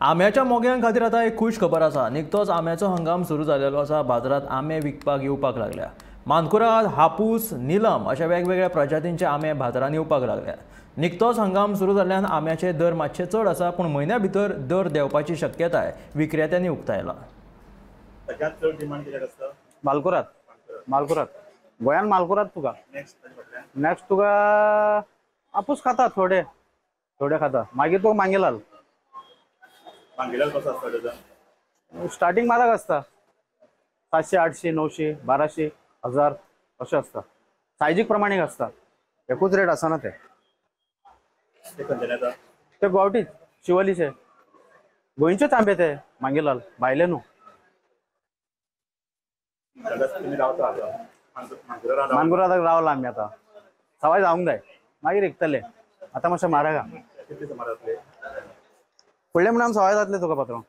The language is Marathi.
आंब्याच्या मोग्यां खातीर आतां एक खूश खबर आसा. निकतोच आंब्याचो हंगाम सुरू जाल्लो आसा. बाजारात आंबे विकपाक येवपाक लागल्या. मानकुराद, हापूस, नीलम अशा वेगवेगळ्या प्रजातींचे आंबे बाजारात येवपाक लागल्या. निकतोच हंगाम सुरू जाल्ल्यान आंब्याचे दर मातशे चड आसा, पूण म्हयन्या भितर दर देंवपाची शक्यताय विक्रेत्यांनी उक्तायला. सगळ्यात चड डिमांड कित्याक आसता? मालकुराद गोंयान मालकुराद तुका नेक्स्ट तुका आपूस खाता थोडे खाता मागीर तुका मांगेलाल कसो आसता तेजो? स्टार्टिंग म्हारग आसता 700 800 900 1200 1000 अशें आसता. सायजीक प्रमाणीक आसता, एकूच रेट आसना ते खंयच्यान येता? ते गांवठीच शिवलीचे गोंयचेच आंबे ते मांगेलाल भायले न्हू. तुमी रावता मानकुरादाक रावला आमी आतां सवाय जावंक जाय मागीर विकतले. आतां मातशें म्हारग आहा. कितले सुमार जातले? फुडले म्हणान सवाय जातले तुका पात्रांव.